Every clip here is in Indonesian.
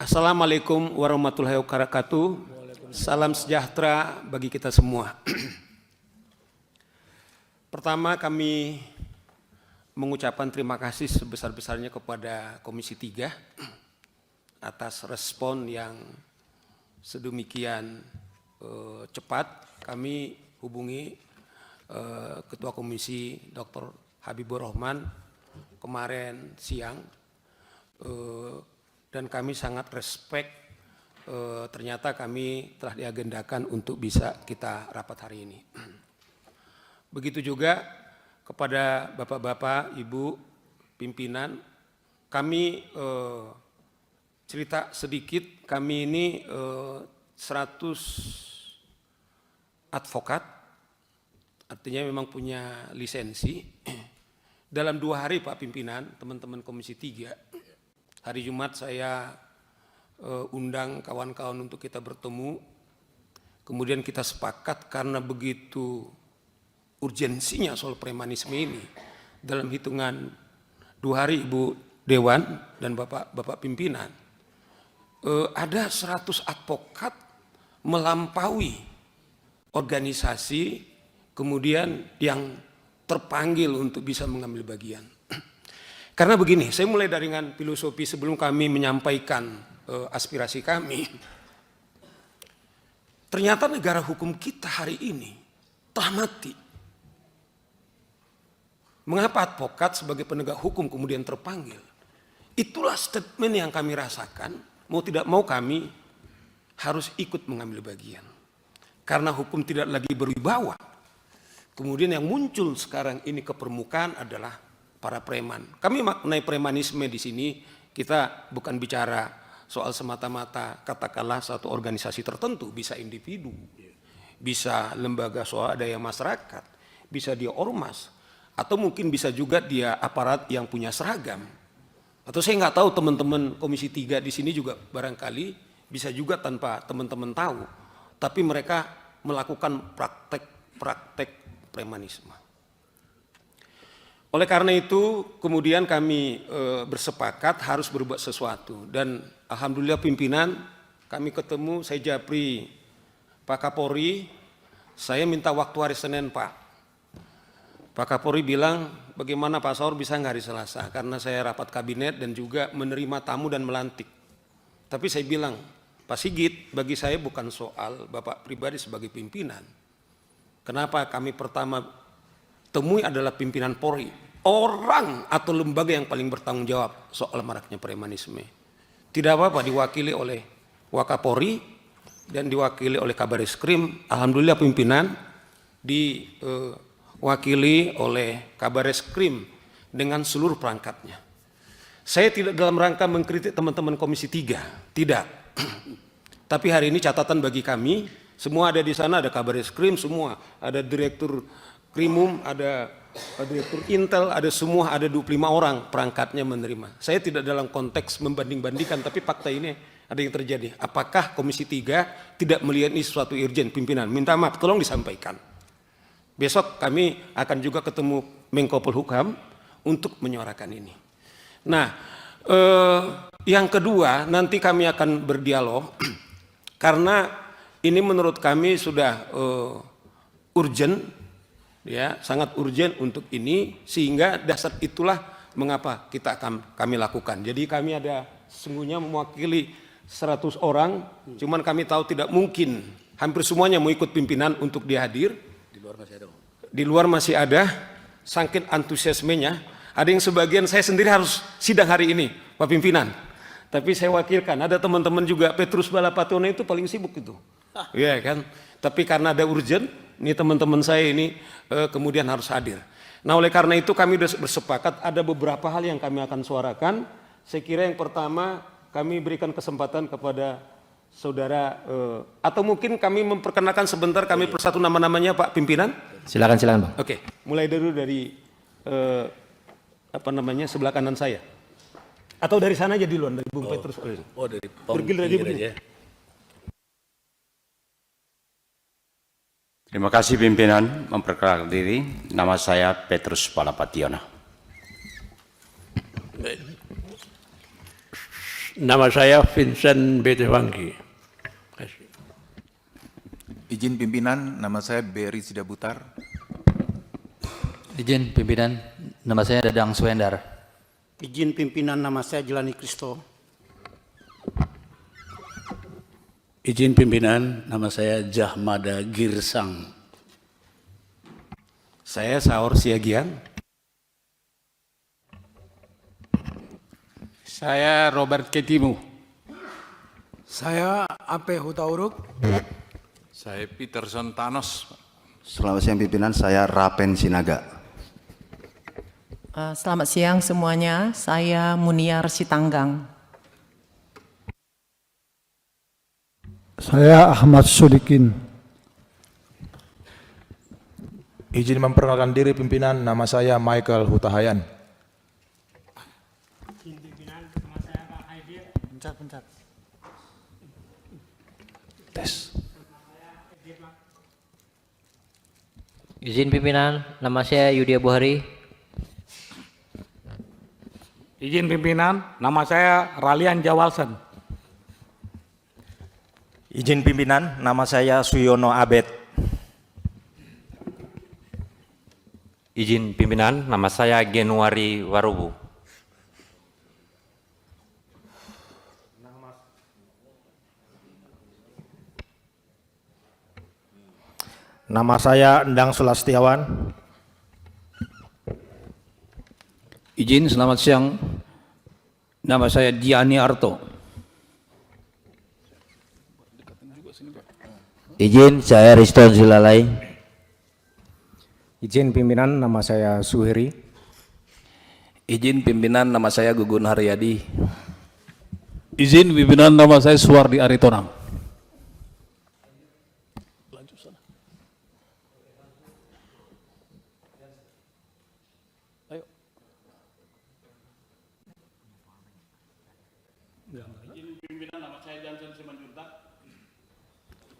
Assalamualaikum warahmatullahi wabarakatuh. Salam sejahtera bagi kita semua. Pertama kami mengucapkan terima kasih sebesar-besarnya kepada Komisi 3 atas respon yang sedemikian cepat. Kami hubungi Ketua Komisi Dr. Habibur Rahman kemarin siang dan kami sangat respect, ternyata kami telah diagendakan untuk bisa kita rapat hari ini. Begitu juga kepada Bapak-Bapak, Ibu, pimpinan, kami cerita sedikit, kami ini 100 advokat, artinya memang punya lisensi. Dalam 2 hari Pak Pimpinan, teman-teman Komisi 3, hari Jumat saya undang kawan-kawan untuk kita bertemu, kemudian kita sepakat karena begitu urgensinya soal premanisme ini, dalam hitungan 2 hari Ibu Dewan dan Bapak Pimpinan, ada 100 advokat melampaui organisasi kemudian yang terpanggil untuk bisa mengambil bagian. Karena begini, saya mulai dengan filosofi sebelum kami menyampaikan aspirasi kami. Ternyata negara hukum kita hari ini telah mati. Mengapa advokat sebagai penegak hukum kemudian terpanggil? Itulah statement yang kami rasakan, mau tidak mau kami harus ikut mengambil bagian. Karena hukum tidak lagi berwibawa. Kemudian yang muncul sekarang ini ke permukaan adalah para preman. Kami maknai premanisme di sini, kita bukan bicara soal semata-mata katakanlah satu organisasi tertentu, bisa individu, bisa lembaga swadaya masyarakat, bisa dia ormas, atau mungkin bisa juga dia aparat yang punya seragam. Atau saya nggak tahu teman-teman Komisi 3 di sini juga barangkali bisa juga tanpa teman-teman tahu, tapi mereka melakukan praktek premanisme. Oleh karena itu kemudian kami bersepakat harus berbuat sesuatu, dan alhamdulillah pimpinan kami ketemu, saya japri Pak Kapolri, saya minta waktu hari Senin Pak. Pak Kapolri bilang bagaimana Pak Saur bisa nggak hari Selasa, karena saya rapat kabinet dan juga menerima tamu dan melantik. Tapi saya bilang Pak Sigit, bagi saya bukan soal Bapak pribadi sebagai pimpinan. Kenapa kami pertama temui adalah pimpinan Polri, orang atau lembaga yang paling bertanggung jawab soal maraknya premanisme. Tidak apa-apa diwakili oleh Wakapolri dan diwakili oleh Kabareskrim. Alhamdulillah pimpinan diwakili oleh Kabareskrim dengan seluruh perangkatnya. Saya tidak dalam rangka mengkritik teman-teman Komisi 3, tidak. Tapi hari ini catatan bagi kami, semua ada di sana, ada Kabareskrim semua, ada Direktur Krimum, ada Direktur Intel, ada semua, ada 25 orang perangkatnya menerima. Saya tidak dalam konteks membanding-bandingkan, tapi fakta ini ada yang terjadi. Apakah Komisi 3 tidak melihat ini sesuatu urgent? Pimpinan, minta maaf, tolong disampaikan. Besok kami akan juga ketemu Menko Polhukam untuk menyuarakan ini. Nah, yang kedua, nanti kami akan berdialog, karena ini menurut kami sudah urgent, ya, sangat urgent untuk ini, sehingga dasar itulah mengapa kita akan kami lakukan. Jadi kami ada sesungguhnya mewakili 100 orang, cuman kami tahu tidak mungkin hampir semuanya mau ikut pimpinan untuk dihadir. Di luar masih ada, saking antusiasmenya, ada yang sebagian saya sendiri harus sidang hari ini, Pak Pimpinan. Tapi saya wakilkan, ada teman-teman juga, Petrus Balapatona itu paling sibuk itu. Iya kan? Tapi karena ada urgent, ini teman-teman saya ini kemudian harus hadir. Nah oleh karena itu kami sudah bersepakat ada beberapa hal yang kami akan suarakan. Saya kira yang pertama kami berikan kesempatan kepada saudara atau mungkin kami memperkenalkan sebentar kami persatu nama-namanya Pak Pimpinan. Silakan Bang. Oke, mulai dulu dari sebelah kanan saya. Atau dari sana aja duluan, dari Bung Petrus. Oh dari bergiliran aja. Terima kasih pimpinan memperkenalkan diri. Nama saya Petrus Balapationa. Nama saya Vincent Betewanggi. Izin pimpinan, nama saya Beri Sidabutar. Izin pimpinan, nama saya Dadang Suendar. Izin pimpinan, nama saya Jelani Kristo. Izin pimpinan, nama saya Jahmada Girsang. Saya Saur Siagian. Saya Robert Ketimu. Saya Ape Hutauruk. Saya Peterson Thanos. Selamat siang pimpinan, saya Rapen Sinaga. Selamat siang semuanya, saya Muniar Sitanggang. Saya Ahmad Sodikin. Izin memperkenalkan diri pimpinan, nama saya Michael Hutahayan. Izin pimpinan, nama saya Yudia Buhari. Izin pimpinan, nama saya Ralian Jawalsen. Izin pimpinan, nama saya Suyono Abed. Izin pimpinan, nama saya Genuari Warubu. Nama saya Endang Sulastiawan. Izin selamat siang, nama saya Diani Arto. Izin saya Riston Zilalai. Izin pimpinan, nama saya Suheri. Izin pimpinan, nama saya Gugun Haryadi. Izin pimpinan, nama saya Suwardi Aritonang.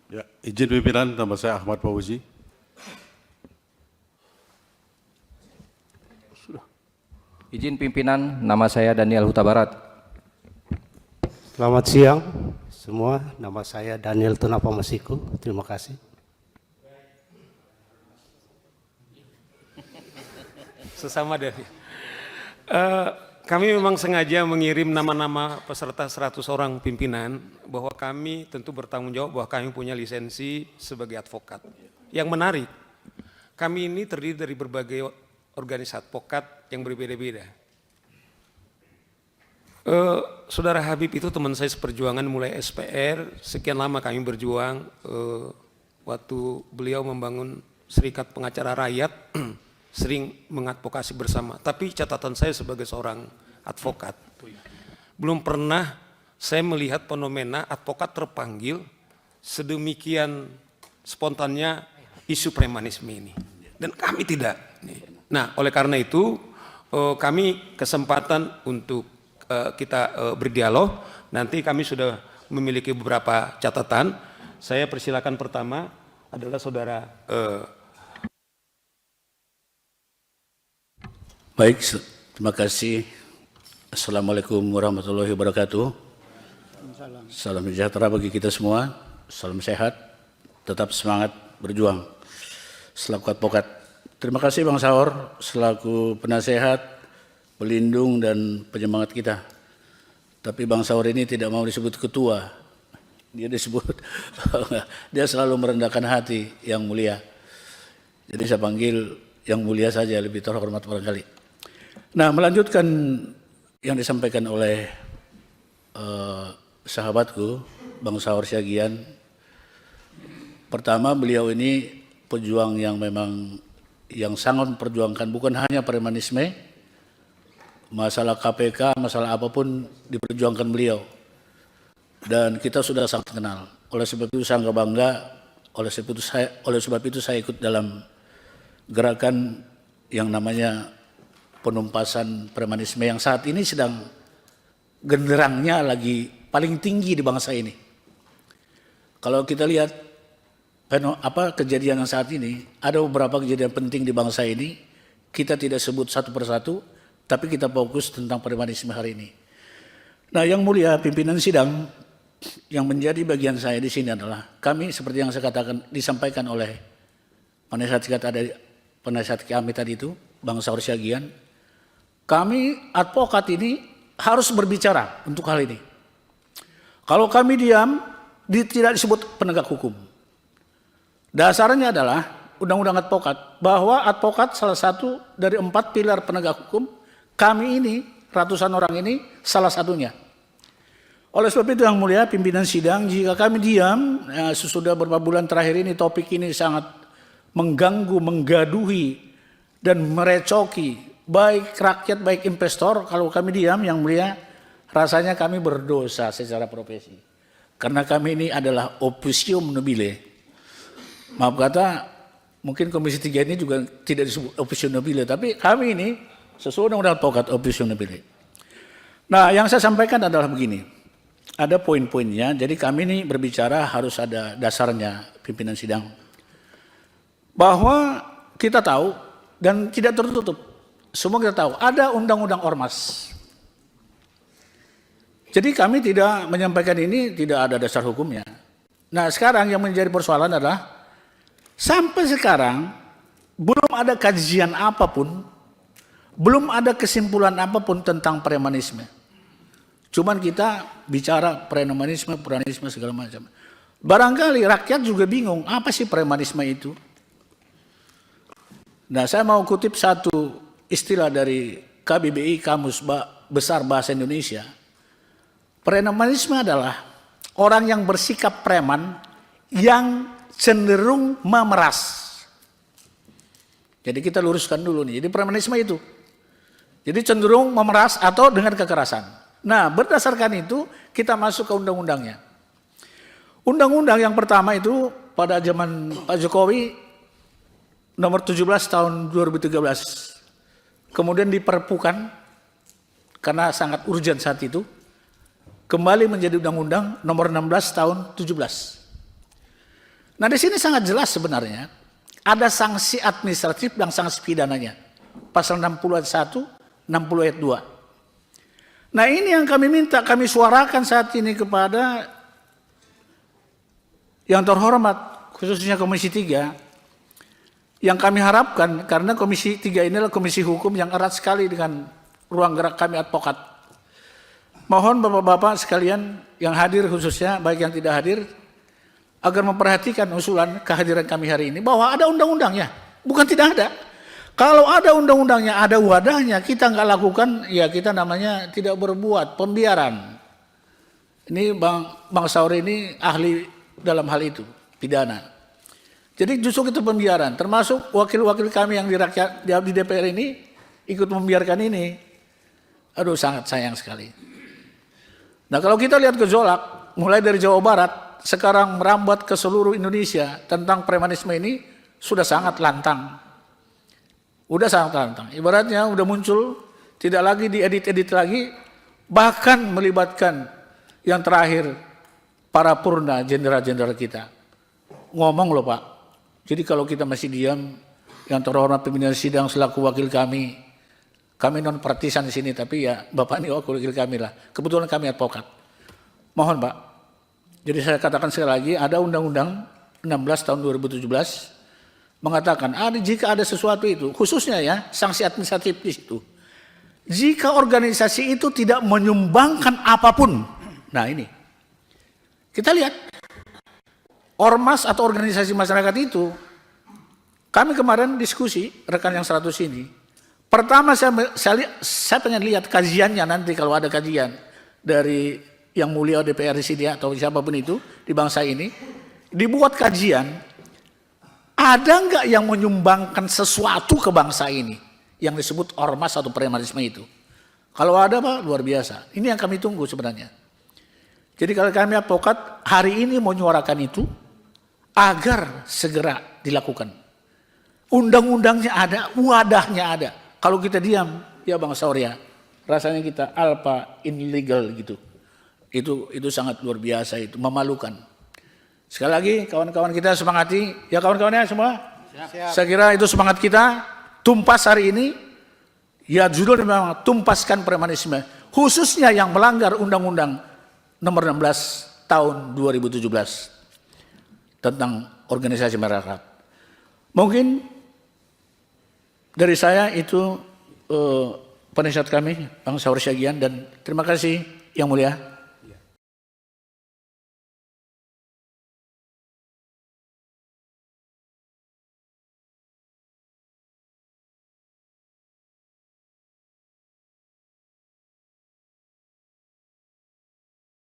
Ya, izin pimpinan, nama saya Ahmad Fauzi. Izin pimpinan, nama saya Daniel Huta Barat. Selamat siang semua, nama saya Daniel Tunapa Masiku. Terima kasih. Sesama dari. Kami memang sengaja mengirim nama-nama peserta 100 orang pimpinan bahwa kami tentu bertanggung jawab bahwa kami punya lisensi sebagai advokat. Yang menarik, kami ini terdiri dari berbagai organisasi advokat yang berbeda-beda. Saudara Habib itu teman saya seperjuangan mulai SPR, sekian lama kami berjuang waktu beliau membangun Serikat Pengacara Rakyat, sering mengadvokasi bersama. Tapi catatan saya sebagai seorang advokat, belum pernah saya melihat fenomena advokat terpanggil sedemikian spontannya isu premanisme ini. Dan kami tidak. Nah, oleh karena itu kami kesempatan untuk kita berdialog. Nanti kami sudah memiliki beberapa catatan. Saya persilakan pertama adalah saudara Baik, terima kasih. Assalamualaikum warahmatullahi wabarakatuh. Salam sejahtera bagi kita semua. Salam sehat, tetap semangat berjuang. Selaku advokat, terima kasih Bang Saur selaku penasehat, pelindung dan penyemangat kita. Tapi Bang Saur ini tidak mau disebut ketua. Dia disebut, dia selalu merendahkan hati yang mulia. Jadi saya panggil yang mulia saja, lebih terhormat barangkali. Nah, melanjutkan yang disampaikan oleh sahabatku, Bang Saur Siagian. Pertama, beliau ini pejuang yang memang yang sangat memperjuangkan bukan hanya premanisme, masalah KPK, masalah apapun diperjuangkan beliau. Dan kita sudah sangat kenal. Oleh sebab itu saya bangga, oleh sebab itu saya ikut dalam gerakan yang namanya penumpasan premanisme yang saat ini sedang genderangnya lagi paling tinggi di bangsa ini. Kalau kita lihat kejadian yang saat ini, ada beberapa kejadian penting di bangsa ini, kita tidak sebut satu persatu, tapi kita fokus tentang premanisme hari ini. Nah, yang mulia pimpinan sidang, yang menjadi bagian saya di sini adalah kami seperti yang saya katakan disampaikan oleh penasihat kami tadi itu, Bang Saur Siagian. Kami advokat ini harus berbicara untuk hal ini. Kalau kami diam, tidak disebut penegak hukum. Dasarnya adalah Undang-Undang Advokat, bahwa advokat salah satu dari 4 pilar penegak hukum. Kami ini, ratusan orang ini, salah satunya. Oleh sebab itu yang mulia pimpinan sidang, jika kami diam, sesudah beberapa bulan terakhir ini topik ini sangat mengganggu, menggaduhi, dan merecoki baik rakyat, baik investor. Kalau kami diam yang mulia, rasanya kami berdosa secara profesi. Karena kami ini adalah opposium nobile. Maaf kata, mungkin Komisi 3 ini juga tidak disebut opposium nobile, tapi kami ini sesuai dengan advokat opposium nobile. Nah, yang saya sampaikan adalah begini. Ada poin-poinnya, jadi kami ini berbicara harus ada dasarnya pimpinan sidang. Bahwa kita tahu dan tidak tertutup, semua kita tahu, ada undang-undang ormas. Jadi kami tidak menyampaikan ini tidak ada dasar hukumnya. Nah sekarang yang menjadi persoalan adalah, sampai sekarang belum ada kajian apapun, belum ada kesimpulan apapun tentang premanisme. Cuman kita bicara premanisme, puranisme segala macam. Barangkali rakyat juga bingung, apa sih premanisme itu? Nah, saya mau kutip satu istilah dari KBBI, Kamus Besar Bahasa Indonesia. Premanisme adalah orang yang bersikap preman yang cenderung memeras. Jadi kita luruskan dulu nih. Jadi premanisme itu. Jadi cenderung memeras atau dengan kekerasan. Nah, berdasarkan itu kita masuk ke undang-undangnya. Undang-undang yang pertama itu pada zaman Pak Jokowi nomor 17 tahun 2013. Kemudian diperpukan karena sangat urgent saat itu. Kembali menjadi undang-undang nomor 16 tahun 17. Nah, di sini sangat jelas sebenarnya ada sanksi administratif dan sanksi pidananya. Pasal 60 ayat 1, 60 ayat 2. Nah ini yang kami minta, kami suarakan saat ini kepada yang terhormat, khususnya Komisi 3, yang kami harapkan, karena Komisi 3 ini adalah komisi hukum yang erat sekali dengan ruang gerak kami advokat. Mohon Bapak-Bapak sekalian yang hadir khususnya, baik yang tidak hadir, agar memperhatikan usulan kehadiran kami hari ini, bahwa ada undang-undangnya, bukan tidak ada. Kalau ada undang-undangnya, ada wadahnya, kita nggak lakukan, ya kita namanya tidak berbuat, pembiaran. Ini Bang Saur ini ahli dalam hal itu, pidana. Jadi justru itu pembiaran, termasuk wakil-wakil kami yang di DPR ini ikut membiarkan ini. Aduh, sangat sayang sekali. Nah kalau kita lihat gejolak, mulai dari Jawa Barat, sekarang merambat ke seluruh Indonesia tentang premanisme ini, sudah sangat lantang. Udah sangat lantang, ibaratnya udah muncul, tidak lagi diedit-edit lagi, bahkan melibatkan yang terakhir para purna jenderal-jenderal kita. Ngomong loh Pak, jadi kalau kita masih diam, yang terhormat pimpinan sidang selaku wakil kami non partisan di sini, tapi ya Bapak ini wakil kami lah, kebetulan kami advokat. Mohon Pak, jadi saya katakan sekali lagi, ada Undang-Undang 16 tahun 2017, mengatakan jika ada sesuatu itu, khususnya ya sanksi administratif di situ. Jika organisasi itu tidak menyumbangkan apapun, nah ini kita lihat ormas atau organisasi masyarakat itu. Kami kemarin diskusi rekan yang 100 ini. Pertama saya pengen lihat kajiannya nanti kalau ada kajian dari yang mulia DPR di sini atau siapapun itu di bangsa ini, dibuat kajian. Ada nggak yang menyumbangkan sesuatu ke bangsa ini yang disebut ormas atau premanisme itu? Kalau ada Pak, luar biasa. Ini yang kami tunggu sebenarnya. Jadi kalau kami advokat hari ini mau menyuarakan itu agar segera dilakukan. Undang-undangnya ada, wadahnya ada. Kalau kita diam, ya Bang Saur ya, rasanya kita alpha illegal gitu. Itu sangat luar biasa, itu memalukan. Sekali lagi kawan-kawan kita semangati, ya kawan-kawannya semua. Siap. Saya kira itu semangat kita, tumpas hari ini, ya judul memang tumpaskan premanisme. khususnya yang melanggar Undang-Undang Nomor 16 Tahun 2017 tentang organisasi masyarakat. Mungkin dari saya itu penasihat kami, Bang Saur Syagian, dan terima kasih Yang Mulia.